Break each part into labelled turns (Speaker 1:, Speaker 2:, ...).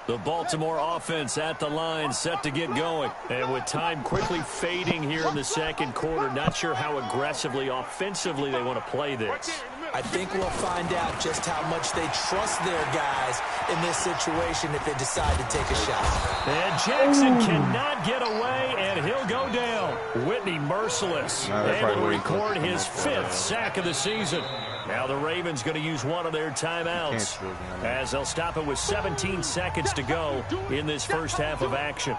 Speaker 1: The Baltimore offense at the line, set to get going. And with time quickly fading here in the second quarter, not sure how aggressively, offensively they want to play this.
Speaker 2: I think we'll find out just how much they trust their guys in this situation if they decide to take a shot.
Speaker 1: And Jackson cannot get away, and he'll go down. Whitney merciless, able to record his 5th sack of the season. Now the Ravens going to use one of their timeouts as they'll stop it with 17 seconds to go in this first half of action.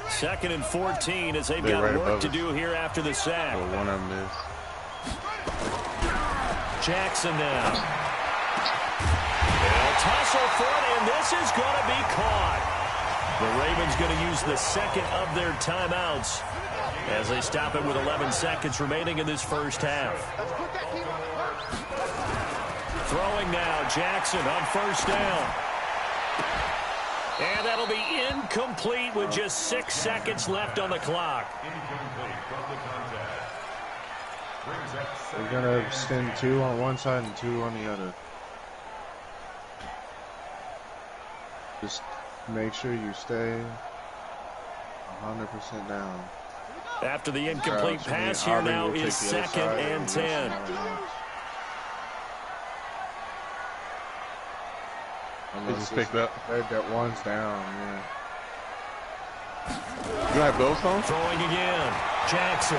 Speaker 1: 2nd and 14 as they've got work to do here after the sack.
Speaker 3: One of them is.
Speaker 1: Jackson now. They'll tussle for it, and this is going to be caught. The Ravens going to use the 2nd of their timeouts as they stop it with 11 seconds remaining in this first half. Throwing now, Jackson on 1st down. And that'll be incomplete with just 6 seconds left on the clock.
Speaker 3: We're going to extend 2 on one side and 2 on the other. Just make sure you stay 100% down.
Speaker 1: After the incomplete pass here now is 2nd and 10.
Speaker 3: They just picked up. That one's down, yeah. You have those on?
Speaker 1: Throwing again. Jackson.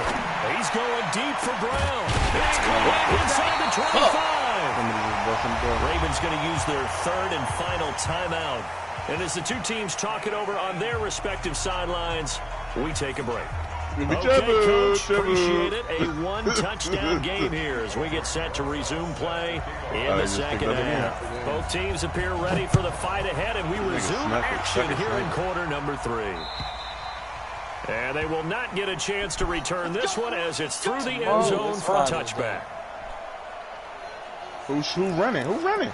Speaker 1: He's going deep for Brown. It's caught inside the 25. Ravens going to use their 3rd and final timeout. And as the two teams talk it over on their respective sidelines, we take a break. Okay, Coach, appreciate it. A 1-touchdown game here as we get set to resume play in the second half. Both teams appear ready for the fight ahead, and we resume action here in quarter number 3. And they will not get a chance to return this one as it's through the end zone for a touchback.
Speaker 3: Who running? Who running?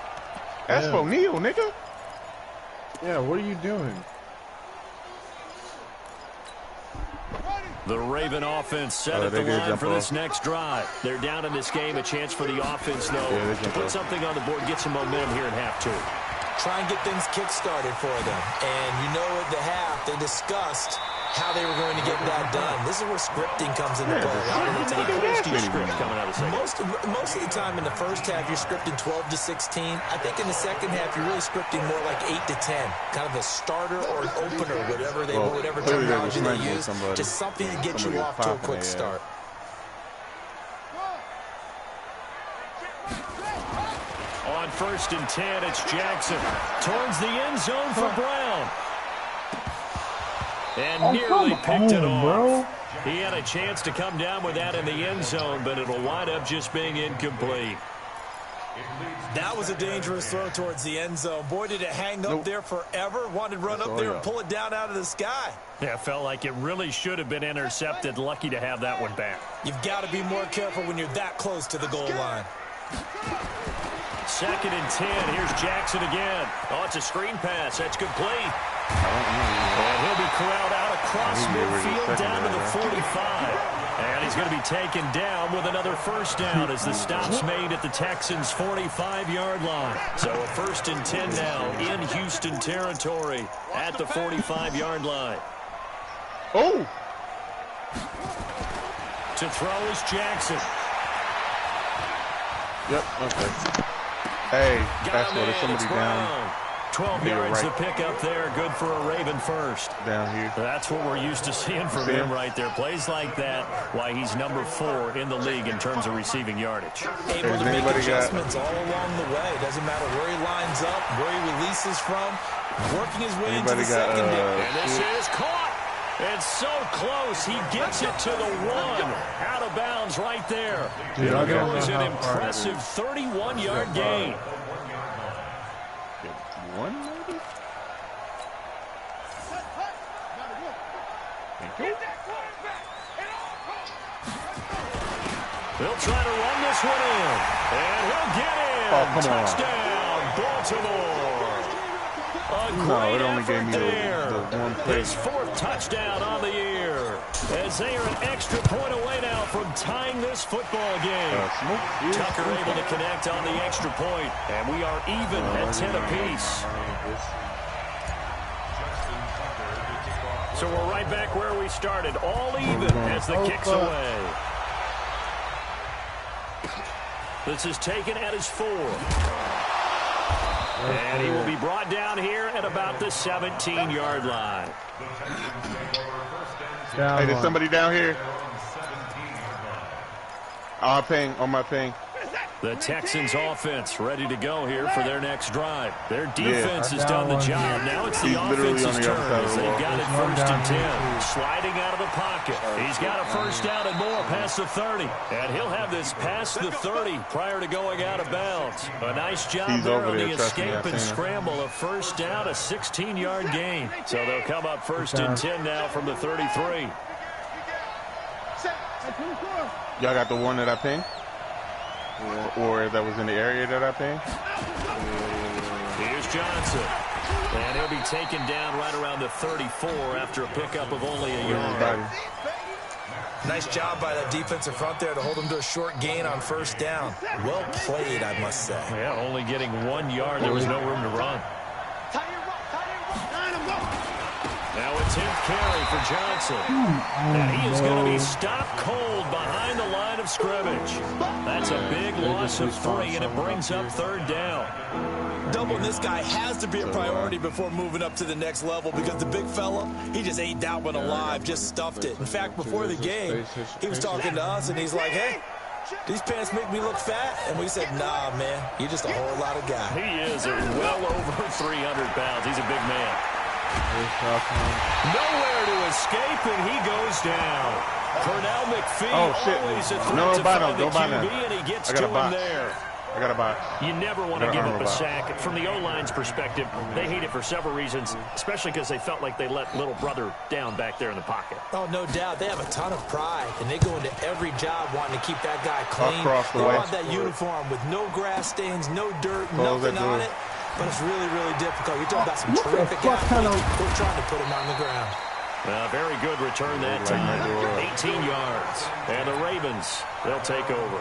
Speaker 3: That's for Neil, nigga.
Speaker 4: Yeah, what are you doing?
Speaker 1: The Raven offense set at the line for this next drive. They're down in this game. A chance for the offense, though, to put something on the board, get some momentum here in half 2.
Speaker 2: Try and get things kick-started for them. And you know at the half, they discussed how they were going to get that done. This is where scripting comes into play. Most of the time in the first half, you're scripting 12 to 16. I think in the second half, you're really scripting more like 8 to 10. Kind of a starter or an opener, whatever terminology they use. Just something to get you off to a quick start.
Speaker 1: On 1st and 10, it's Jackson towards the end zone for Brown. And nearly picked it off. Bro. He had a chance to come down with that in the end zone, but it'll wind up just being incomplete.
Speaker 2: That was a dangerous throw towards the end zone. Boy, did it hang up there forever. Wanted to run up there and pull it down out of the sky.
Speaker 1: Yeah, felt like it really should have been intercepted. Lucky to have that one back.
Speaker 2: You've got to be more careful when you're that close to the goal line.
Speaker 1: 2nd and 10. Here's Jackson again. Oh, it's a screen pass. That's complete. And he'll be corralled out across midfield down to the 45. And he's going to be taken down with another 1st down as the stop's made at the Texans' 45-yard line. So a 1st and 10 now in Houston territory at the 45-yard line.
Speaker 3: Oh!
Speaker 1: To throw is Jackson.
Speaker 3: Yep, okay. Hey, that's what it's somebody down.
Speaker 1: 12 yards to pick up there. Good for a Raven 1st.
Speaker 3: Down here.
Speaker 1: That's what we're used to seeing from him right there. Plays like that, why he's number 4 in the league in terms of receiving yardage.
Speaker 2: Able to make adjustments all along the way. Doesn't matter where he lines up, where he releases from. Working his way into the secondary.
Speaker 1: And this is caught. It's so close. He gets it to the 1. Out of bounds right there. It goes an impressive 31-yard gain.
Speaker 3: One, maybe?
Speaker 1: They'll try to run this one in. And he'll get in.
Speaker 3: Oh, come
Speaker 1: Touchdown, Baltimore. A great effort there. His 4th touchdown on the year. As they are an extra point away now from tying this football game. Tucker able to connect on the extra point. And we are even at 10 apiece. So we're right back where we started, all even as the kick's away. This is taken at his 4. And he will be brought down here at about the 17-yard line.
Speaker 3: Hey, there's somebody down here. On my ping.
Speaker 1: The Texans offense ready to go here for their next drive. Their defense has done the job. Now it's the offense's turn as they've got it 1st and 10. Sliding out of the pocket. He's got a first down and more past the 30. And he'll have this past the 30 prior to going out of bounds. A nice job there on the escape and scramble. A first down, a 16-yard gain. So they'll come up 1st and 10 now from the 33.
Speaker 3: Y'all got the one that I pinged? Or that was in the area that I pinged?
Speaker 1: Here's Johnson. And he'll be taken down right around the 34 after a pickup of only a yard.
Speaker 2: Nice job by that defensive front there to hold him to a short gain on first down. Well played, I must say.
Speaker 1: Yeah, only getting 1 yard. There was no room to run. Now a 10th carry for Johnson. And he is going to be stopped cold behind the line of scrimmage. That's a big loss of 3, and it brings up 3rd down.
Speaker 2: Doubling this guy has to be a priority before moving up to the next level because the big fella, he just ate that one alive, just stuffed it. In fact, before the game, he was talking to us, and he's like, hey, these pants make me look fat. And we said, nah, man, you're just a whole lot of guy.
Speaker 1: He is well over 300 pounds. He's a big man. Nowhere to escape, and he goes down. Pernell McPhee always a threat to find the QB, and he gets to him there.
Speaker 3: I got a box.
Speaker 1: You never want to give up a sack. From the O-line's perspective, they hate it for several reasons, especially because they felt like they let little brother down back there in the pocket.
Speaker 2: Oh, no doubt. They have a ton of pride, and they go into every job wanting to keep that guy clean. They want that uniform with no grass stains, no dirt, nothing on it. But it's really, really difficult. You're talking about some terrific athletes. We're trying to put him on the ground.
Speaker 1: Very good return that time. 18 yards. And the Ravens, they'll take over.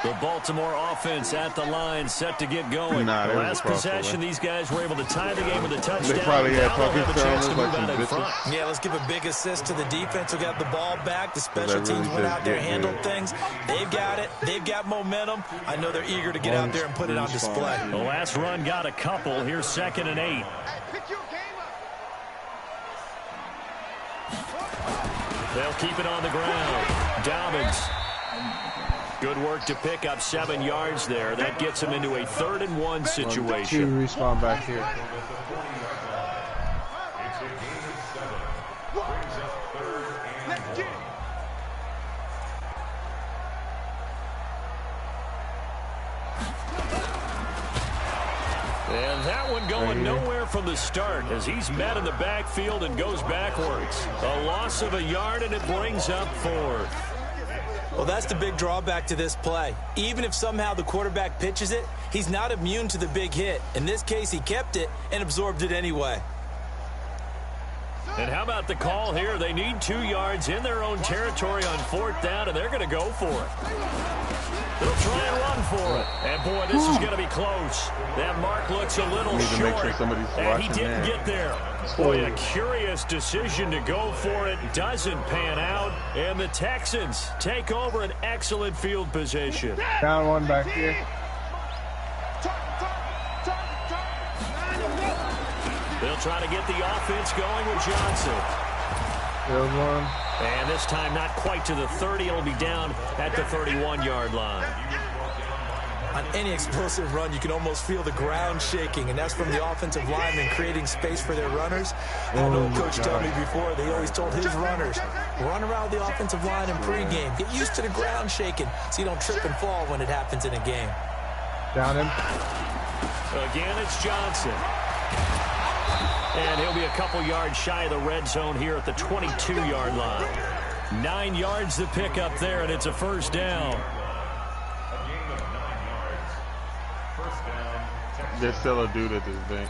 Speaker 1: The Baltimore offense at the line, set to get going. Last possession, these guys were able to tie the game with a touchdown.
Speaker 3: They probably had fucking
Speaker 2: Yeah, let's give a big assist to the defense who got the ball back. The special teams went out there, handled things. They've got it. They've got momentum. I know they're eager to get out there and put it on display.
Speaker 1: The last run got a couple. Here's 2nd and 8. They'll keep it on the ground. Dobbins. Good work to pick up 7 yards there. That gets him into a 3rd and 1 situation.
Speaker 4: 2 respawn back here.
Speaker 1: And that one going nowhere from the start as he's met in the backfield and goes backwards. A loss of a yard, and it brings up 4th.
Speaker 2: Well, that's the big drawback to this play. Even if somehow the quarterback pitches it, he's not immune to the big hit. In this case, he kept it and absorbed it anyway.
Speaker 1: And how about the call here? They need 2 yards in their own territory on 4th down, and they're going to go for it. They'll try and run for it. And, boy, this is going to be close. That mark looks a little short, and he didn't get there. Boy, a curious decision to go for it. Doesn't pan out, and the Texans take over an excellent field position.
Speaker 4: Down 1 back here.
Speaker 1: They'll try to get the offense going with Johnson.
Speaker 4: Field 1.
Speaker 1: And this time not quite to the 30. It'll be down at the 31-yard line.
Speaker 2: On any explosive run, you can almost feel the ground shaking, and that's from the offensive linemen creating space for their runners. I know a coach told me before, they always told his runners, run around the offensive line in pregame. Get used to the ground shaking so you don't trip and fall when it happens in a game.
Speaker 4: Down him.
Speaker 1: Again, it's Johnson. And he'll be a couple yards shy of the red zone here at the 22-yard line. 9 yards to pick up there, and it's a first down.
Speaker 3: There's still a dude at this thing.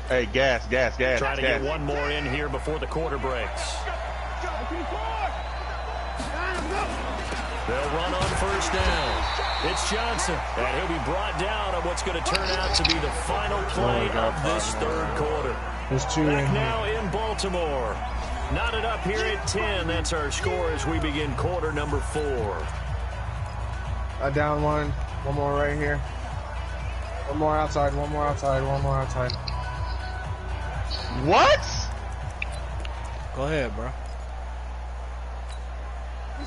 Speaker 3: Hey, gas.
Speaker 1: Trying to get one more in here before the quarter breaks. They'll run on first down. It's Johnson, and he'll be brought down on what's going to turn out to be the final play of this third quarter.
Speaker 4: There's two
Speaker 1: Back
Speaker 4: in
Speaker 1: now in Baltimore. Knotted up here at 10. That's our score as we begin quarter number 4.
Speaker 4: Down one. One more right here. One more outside. One more outside. One more outside.
Speaker 3: What?
Speaker 5: Go ahead, bro.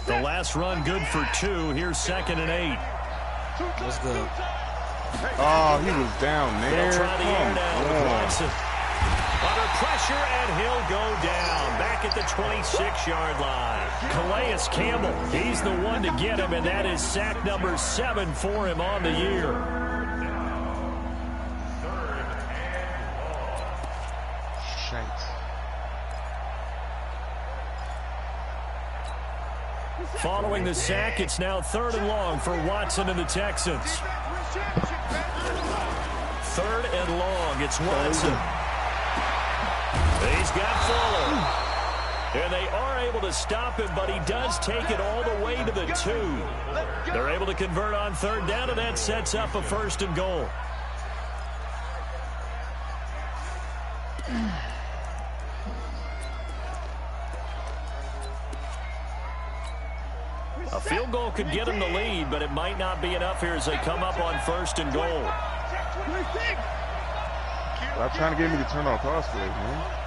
Speaker 1: The last run good for 2. Here's 2nd and 8.
Speaker 5: Let's go.
Speaker 3: Oh, he was down there.
Speaker 1: They'll try the air down with Watson. Under pressure, and he'll go down. Back at the 26-yard line. Calais Campbell, he's the one to get him, and that is sack number 7 for him on the year.
Speaker 3: Shanks.
Speaker 1: Following the sack, it's now 3rd and long for Watson and the Texans. 3rd and long, it's Watson. He's got Fuller. And they are able to stop him, but he does take it all the way to the 2. They're able to convert on 3rd down, and that sets up a 1st and goal. A field goal could get them the lead, but it might not be enough here as they come up on 1st and goal.
Speaker 3: Stop trying to get me to turn off crossplay, man.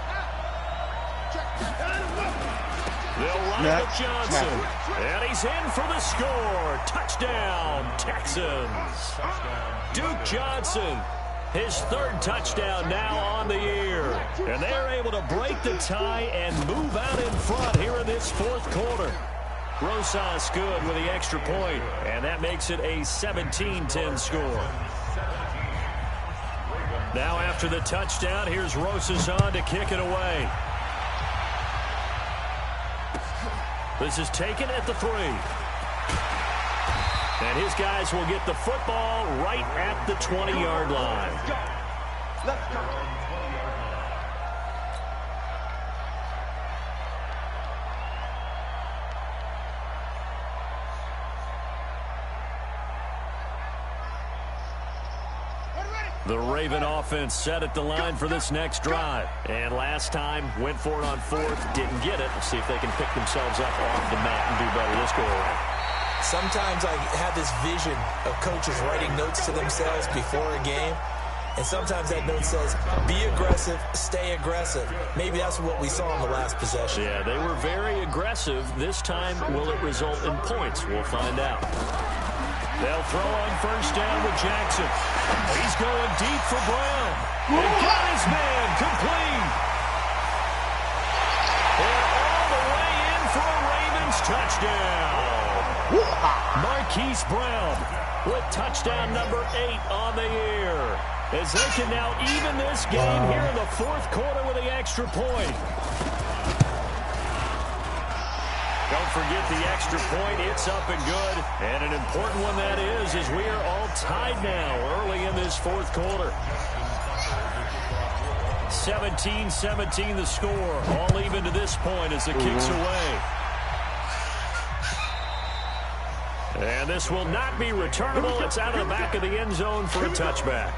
Speaker 1: They'll run it with Johnson. And he's in for the score. Touchdown, Texans. Duke Johnson, his 3rd touchdown now on the year. And they're able to break the tie and move out in front here in this 4th quarter. Rosas good with the extra point, and that makes it a 17-10 score. Now after the touchdown, here's Rosas on to kick it away. This is taken at the 3. And his guys will get the football right at the 20-yard line.
Speaker 6: Let's go.
Speaker 1: The Raven offense set at the line for this next drive. And last time, went for it on 4th, didn't get it. Let's see if they can pick themselves up off the mat and do better this go around.
Speaker 2: Sometimes I have this vision of coaches writing notes to themselves before a game. And sometimes that note says, be aggressive, stay aggressive. Maybe that's what we saw in the last possession.
Speaker 1: Yeah, they were very aggressive. This time, will it result in points? We'll find out. They'll throw on 1st down with Jackson. He's going deep for Brown. He got his man complete. And all the way in for a Ravens touchdown. Marquise Brown with touchdown number 8 on the year. As they can now even this game here in the 4th quarter with the extra point. Don't forget the extra point. It's up and good. And an important one that is, as we are all tied now early in this 4th quarter. 17-17 the score. All even to this point as the kick's away. And this will not be returnable. It's out of the back of the end zone for a touchback.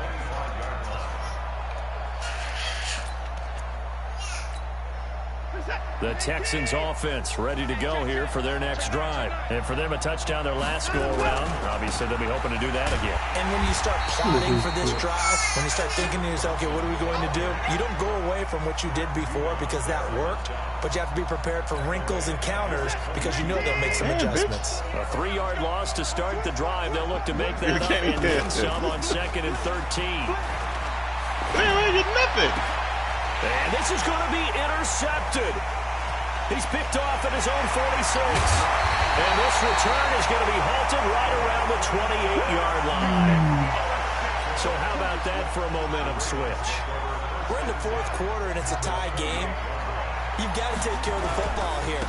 Speaker 1: The Texans offense ready to go here for their next drive. And for them, a touchdown their last go-around. Obviously, they'll be hoping to do that again.
Speaker 2: And when you start plotting for this drive, when you start thinking to yourself, okay, what are we going to do? You don't go away from what you did before because that worked. But you have to be prepared for wrinkles and counters because you know they'll make some adjustments.
Speaker 1: A 3-yard loss to start the drive. They'll look to make that up and then some on 2nd and 13.
Speaker 3: They ain't get nothing.
Speaker 1: And this is going to be intercepted. He's picked off at his own 46. And this return is going to be halted right around the 28-yard line. So how about that for a momentum switch?
Speaker 2: We're in the 4th quarter, and it's a tie game. You've got to take care of the football here.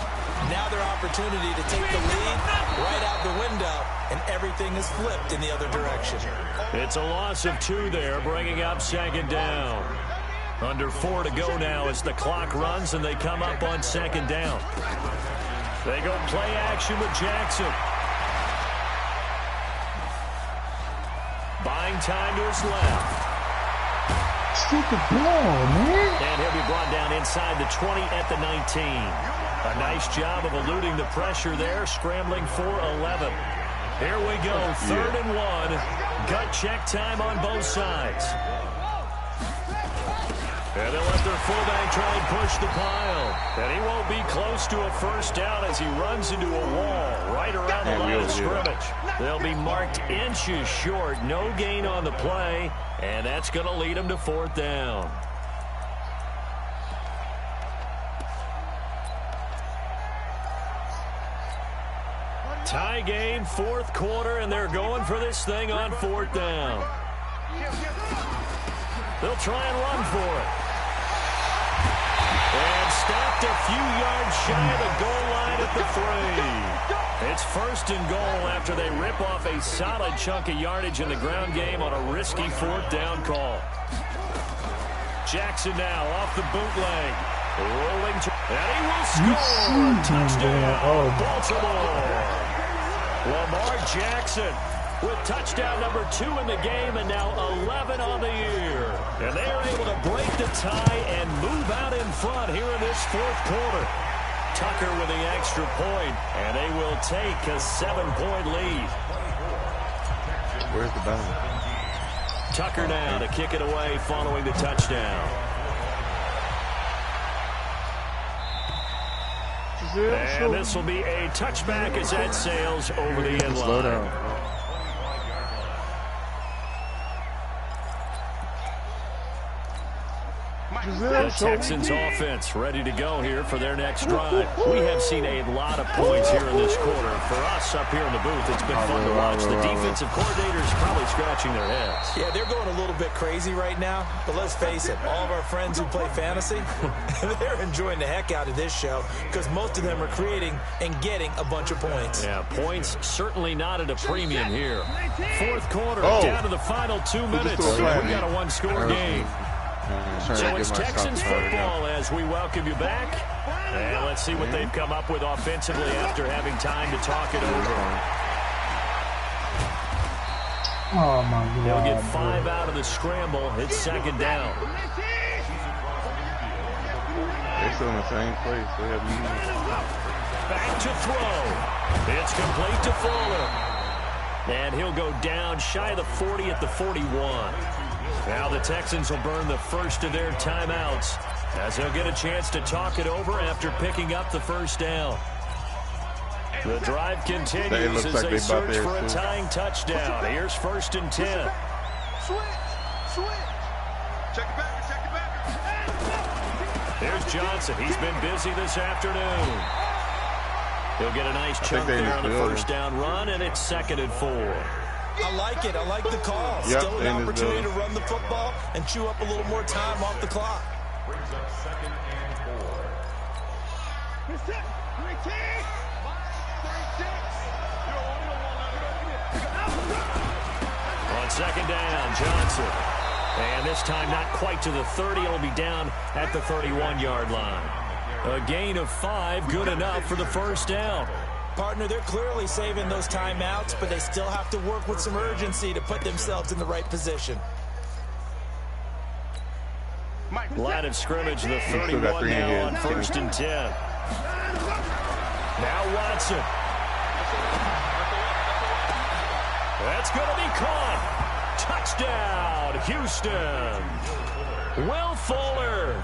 Speaker 2: Now their opportunity to take the lead right out the window, and everything is flipped in the other direction.
Speaker 1: It's a loss of 2 there, bringing up 2nd down. Under 4 to go now as the clock runs and they come up on 2nd down. They go play action with Jackson. time to his left.
Speaker 4: Shoot the ball, man.
Speaker 1: And he'll be brought down inside the 20 at the 19. A nice job of eluding the pressure there, scrambling for 11. Here we go, 3rd and 1. Gut check time on both sides. And they'll let their fullback try and push the pile. And he won't be close to a first down as he runs into a wall right around the line of scrimmage. They'll be marked inches short. No gain on the play. And that's going to lead them to 4th down. Tie game, 4th quarter, and they're going for this thing on 4th down. They'll try and run for it. And stopped a few yards shy of the goal line at the 3. It's 1st and goal after they rip off a solid chunk of yardage in the ground game on a risky 4th down call. Jackson now off the bootleg. Rolling to, and he will score. Touchdown, Baltimore. Lamar Jackson with touchdown number 2 in the game and now 11 on the year. And they are able to break the tie and move out in front here in this 4th quarter. Tucker with the extra point, and they will take a 7-point lead.
Speaker 3: Where's the ball?
Speaker 1: Tucker now to kick it away following the touchdown. And this will be a touchback as that sails over the end line.
Speaker 3: Slow down.
Speaker 1: The Texans offense ready to go here for their next drive. We have seen a lot of points here in this quarter. For us up here in the booth, it's been fun to watch. The defensive coordinators probably scratching their heads.
Speaker 2: Yeah, they're going a little bit crazy right now. But let's face it, all of our friends who play fantasy, they're enjoying the heck out of this show because most of them are creating and getting a bunch of points.
Speaker 1: Yeah, points certainly not at a premium here. 4th quarter, down to the final 2 minutes. We got a one-score game. So it's Texans football as we welcome you back. And let's see what they've come up with offensively after having time to talk it over.
Speaker 4: Oh, my God.
Speaker 1: They'll get 5 out of the scramble. It's 2nd down.
Speaker 3: They're still in the same place. They have
Speaker 1: Back to throw. It's complete to Fuller. And he'll go down shy of the 40 at the 41. Now the Texans will burn the first of their timeouts as they'll get a chance to talk it over after picking up the first down. The drive continues as they search for a tying touchdown. Here's 1st and 10.
Speaker 6: Switch. Check it back.
Speaker 1: Here's Johnson. He's been busy this afternoon. He'll get a nice chunk there on the first down run, and it's 2nd and 4.
Speaker 2: I like it. I like the call.
Speaker 3: Yep,
Speaker 2: Still an opportunity to run the football and chew up a little more time off the clock.
Speaker 1: On 2nd down, Johnson. And this time not quite to the 30. It'll be down at the 31-yard line. A gain of 5, good enough for the first down.
Speaker 2: Partner, they're clearly saving those timeouts, but they still have to work with some urgency to put themselves in the right position.
Speaker 1: Line of scrimmage, the 31 now on 1st and 10. Now Watson. That's going to be caught. Touchdown, Houston. Will Fuller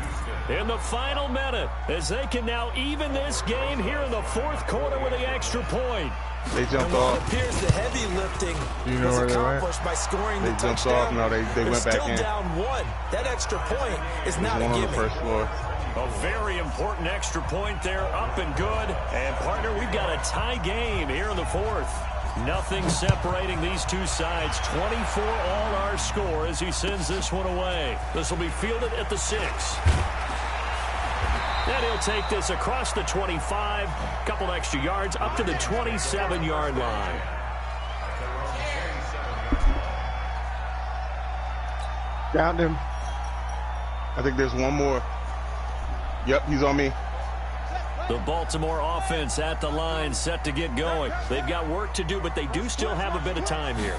Speaker 1: in the final minute as they can now even this game here in the 4th quarter with the extra point.
Speaker 3: They jumped off.
Speaker 2: It appears the heavy lifting was accomplished by scoring the touchdown.
Speaker 3: They jumped off. No, they went back in.
Speaker 2: Still down 1. That extra point is not a gimme.
Speaker 3: First floor.
Speaker 1: A very important extra point there, up and good. And, partner, we've got a tie game here in the 4th. Nothing separating these two sides. 24 all our score as he sends this one away. This will be fielded at the 6. And he'll take this across the 25, couple extra yards, up to the 27-yard line.
Speaker 4: Downed him.
Speaker 3: I think there's one more. Yep, he's on me.
Speaker 1: The Baltimore offense at the line, set to get going. They've got work to do, but they do still have a bit of time here.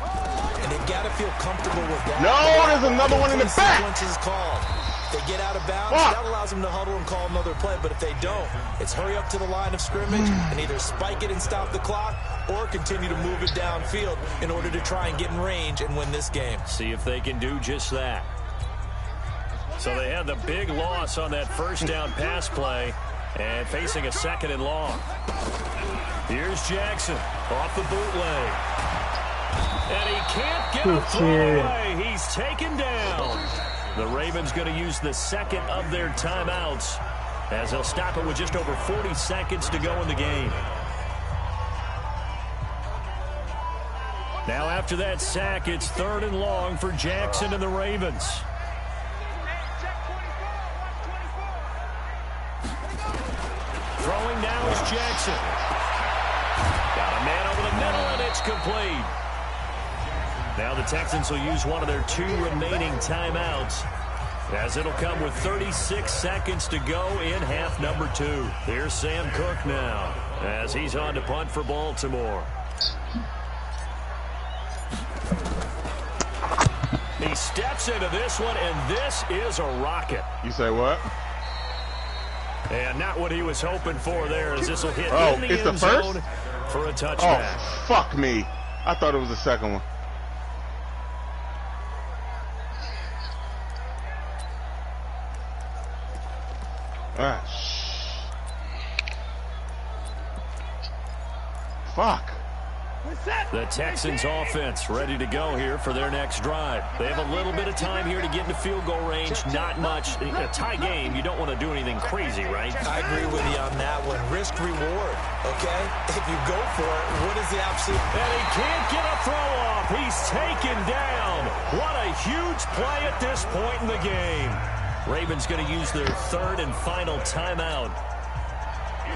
Speaker 2: and they've got to feel comfortable with that.
Speaker 3: No, there's another one in the back.
Speaker 2: Sequences called. If they get out of bounds, that allows them to huddle and call another play. But if they don't, it's hurry up to the line of scrimmage and either spike it and stop the clock or continue to move it downfield in order to try and get in range and win this game.
Speaker 1: See if they can do just that. So they had the big loss on that first down pass play and facing a 2nd and long. Here's Jackson off the bootleg. And he can't get a throw away. He's taken down. The Ravens going to use the 2nd of their timeouts as they'll stop it with just over 40 seconds to go in the game. Now after that sack, it's 3rd and long for Jackson and the Ravens. Throwing now is Jackson. Got a man over the middle, and it's complete. Now the Texans will use one of their 2 remaining timeouts, as it'll come with 36 seconds to go in half number 2. Here's Sam Cook now, as he's on to punt for Baltimore. He steps into this one, and this is a rocket.
Speaker 3: You say what?
Speaker 1: And not what he was hoping for there, as this will hit in the end zone for a touchback.
Speaker 3: Oh, fuck me. I thought it was the second one. Fuck.
Speaker 1: The Texans offense ready to go here for their next drive. They have a little bit of time here to get into field goal range. Not much. A tie game, you don't want to do anything crazy, right?
Speaker 2: I agree with you on that one. Risk reward, okay? If you go for it, what is the absolute?
Speaker 1: And he can't get a throw off. He's taken down. What a huge play at this point in the game. Ravens going to use their 3rd and final timeout,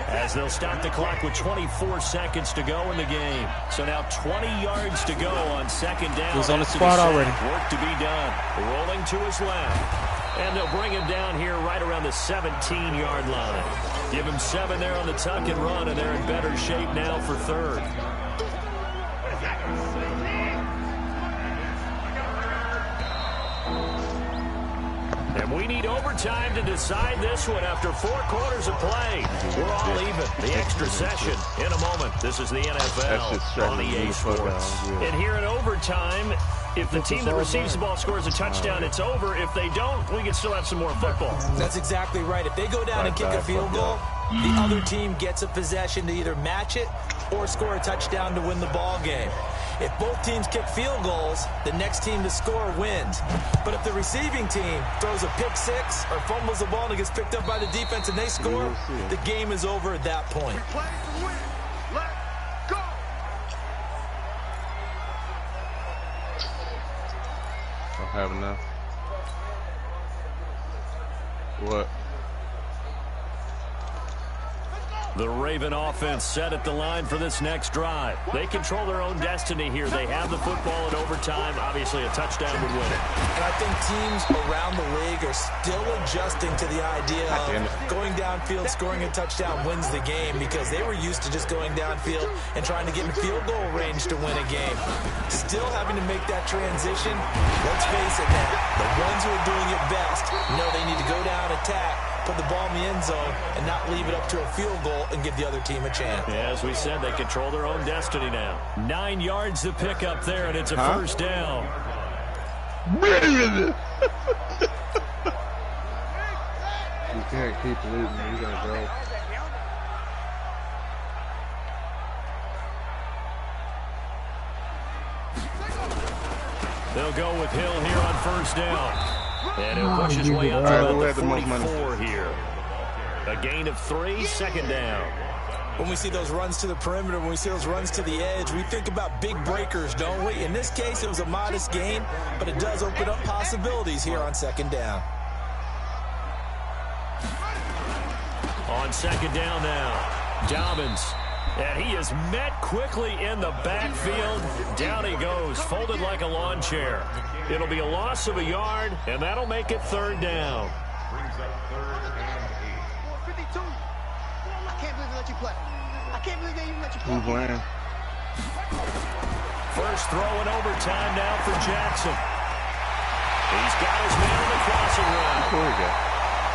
Speaker 1: as they'll stop the clock with 24 seconds to go in the game. So now 20 yards to go on 2nd down.
Speaker 5: He's on the squad already.
Speaker 1: Work to be done. Rolling to his left. And they'll bring him down here right around the 17-yard line. Give him 7 there on the tuck and run, and they're in better shape now for 3rd. And we need overtime to decide this one after 4 quarters of play. We're all even. The extra session in a moment. This is the NFL on EA Sports. And here in overtime, if the team that receives the ball scores a touchdown, it's over. If they don't, we can still have some more football.
Speaker 2: That's exactly right. If they go down and kick a field goal, the other team gets a possession to either match it or score a touchdown to win the ball game. If both teams kick field goals, the next team to score wins. But if the receiving team throws a pick 6 or fumbles the ball and it gets picked up by the defense and they score, the game is over at that point.
Speaker 3: Don't have enough. What?
Speaker 1: The Raven offense set at the line for this next drive. They control their own destiny here. They have the football in overtime. Obviously, a touchdown would win it.
Speaker 2: And I think teams around the league are still adjusting to the idea of going downfield, scoring a touchdown wins the game, because they were used to just going downfield and trying to get in field goal range to win a game. Still having to make that transition. Let's face it now, the ones who are doing it best know they need to go down, attack, put the ball in the end zone, and not leave it up to a field goal and give the other team a chance.
Speaker 1: Yeah, as we said, they control their own destiny now. 9 yards to pick up there, and it's a first down.
Speaker 4: You can't keep losing. You gotta go.
Speaker 1: They'll go with Hill here on first down. And he'll push his way up to about the 44 here. A gain of 3, 2nd down.
Speaker 2: When we see those runs to the perimeter, when we see those runs to the edge, we think about big breakers, don't we? In this case, it was a modest gain, but it does open up possibilities here on 2nd down.
Speaker 1: On 2nd down now, Dobbins. And he is met quickly in the backfield. Down he goes, folded like a lawn chair. It'll be a loss of a yard, and that'll make it 3rd down.
Speaker 6: Brings up 3rd and 8. 52. I can't believe they let you play. I can't believe they even let you play.
Speaker 3: Who's playing?
Speaker 1: first throw in overtime now for Jackson. He's got his man on the crossing route.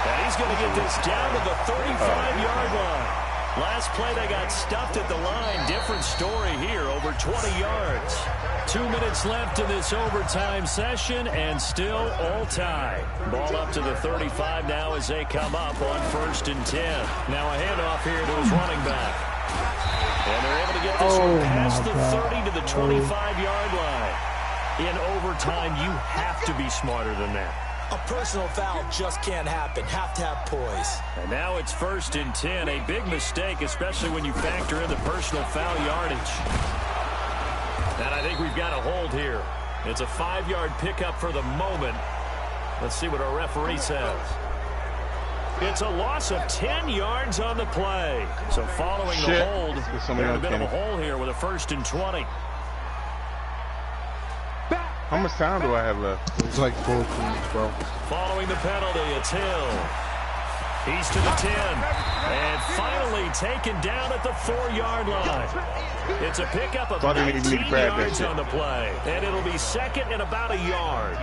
Speaker 1: And he's going to get this down to the 35-yard line. Last play, they got stuffed at the line. Different story here, over 20 yards. 2 minutes left in this overtime session, and still all tie. Ball up to the 35 now as they come up on 1st and 10. Now a handoff here to his running back. And they're able to get this one past the 30 to the 25-yard line. In overtime, you have to be smarter than that.
Speaker 2: A personal foul just can't happen. Have to have poise.
Speaker 1: And now it's 1st and 10. A big mistake, especially when you factor in the personal foul yardage. And I think we've got a hold here. It's a 5-yard pickup for the moment. Let's see what our referee says. It's a loss of 10 yards on the play. So following the hold, there's a bit of a hole here with a 1st and 20.
Speaker 3: How much time do I have left?
Speaker 4: It's like 4 points, bro.
Speaker 1: Following the penalty, it's Hill. He's to the 10. And finally taken down at the 4-yard line. It's a pickup of 19 yards on the play. And it'll be 2nd and about a yard.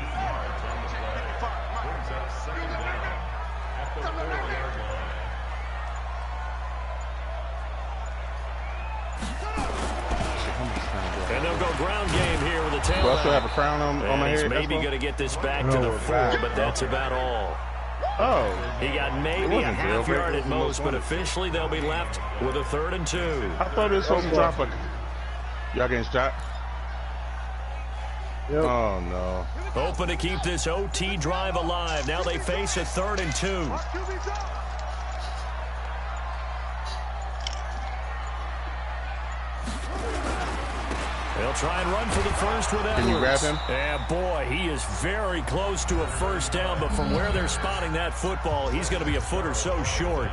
Speaker 1: And they'll go ground game here with a tail.
Speaker 3: Do I still have a crown on my head?
Speaker 1: He's maybe going to get this back to the 4, but that's about all.
Speaker 3: Oh.
Speaker 1: He got maybe a half yard at most, but officially they'll be left with a 3rd and 2.
Speaker 3: I thought this was drop. Y'all getting shot?
Speaker 4: Yep.
Speaker 3: Oh, no.
Speaker 1: Hoping to keep this OT drive alive. Now they face a 3rd and 2. They'll try and run for the first with Edwards.
Speaker 3: Can you grab him?
Speaker 1: Yeah, boy, he is very close to a first down, but from where they're spotting that football, he's going to be a foot or so short.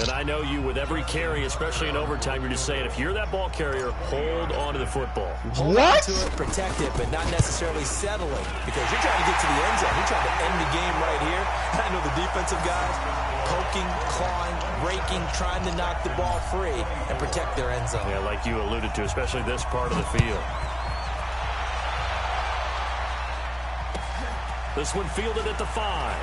Speaker 1: And I know you, with every carry, especially in overtime, you're just saying, if you're that ball carrier, hold on to the football.
Speaker 2: Hold on to it, protect it, but not necessarily settling, because you're trying to get to the end zone. You're trying to end the game right here. I know the defensive guys poking, clawing, raking, trying to knock the ball free and protect their end zone.
Speaker 1: Yeah, like you alluded to, especially this part of the field. This one fielded at the 5.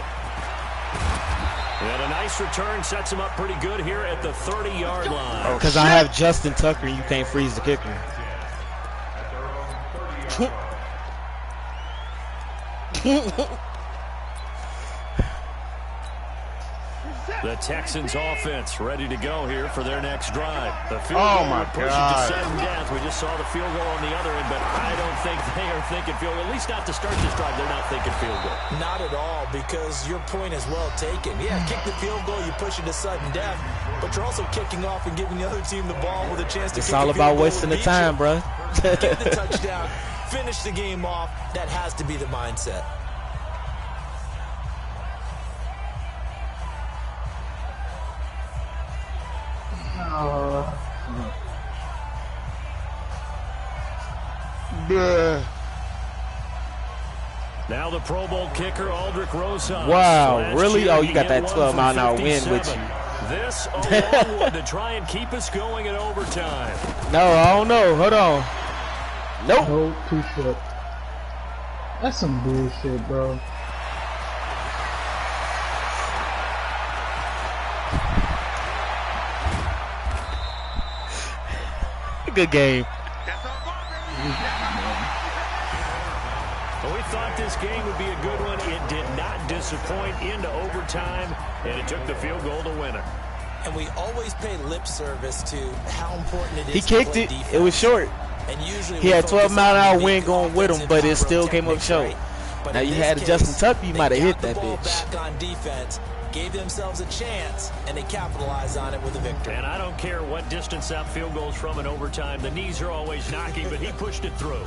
Speaker 1: And a nice return sets him up pretty good here at the 30-yard line.
Speaker 5: Because I have Justin Tucker and you can't freeze the kicker.
Speaker 1: The Texans offense ready to go here for their next drive. The field
Speaker 3: oh,
Speaker 1: goal
Speaker 3: my
Speaker 1: push
Speaker 3: God.
Speaker 1: it to sudden death. We just saw the field goal on the other end, but I don't think they are thinking field goal. At least not to start this drive. They're not thinking field goal.
Speaker 2: Not at all, because your point is well taken. Yeah, kick the field goal, you push it to sudden death, but you're also kicking off and giving the other team the ball with a chance to
Speaker 5: it's
Speaker 2: kick
Speaker 5: all
Speaker 2: a field
Speaker 5: about
Speaker 2: goal
Speaker 5: wasting the
Speaker 2: and beat
Speaker 5: time,
Speaker 2: you.
Speaker 5: bro.
Speaker 2: Get the touchdown, finish the game off. That has to be the mindset.
Speaker 1: Now the Pro Bowl kicker, Aldrick Rosas.
Speaker 5: Wow, really? Oh, you got that 12-mile-an-hour wind with you.
Speaker 1: This a long one to try and keep us going in overtime.
Speaker 5: No, I don't know. Hold on. Nope.
Speaker 7: No, 2 foot. That's some bullshit, bro.
Speaker 5: Good game.
Speaker 1: Well, we thought this game would be a good one. It did not disappoint into overtime, and it took the field goal to win it.
Speaker 2: And we always pay lip service to how important it is.
Speaker 5: He kicked it.
Speaker 2: Defense.
Speaker 5: It was short.
Speaker 2: And usually
Speaker 5: He had 12-mile-an-hour wind going with him, but it still came up short. Now you had a Justin Tucker, you might have hit that bitch.
Speaker 2: Back on defense, gave themselves a chance, and they capitalized on it with a victory.
Speaker 1: And I don't care what distance that field goes from in overtime. The knees are always knocking, but he pushed it through.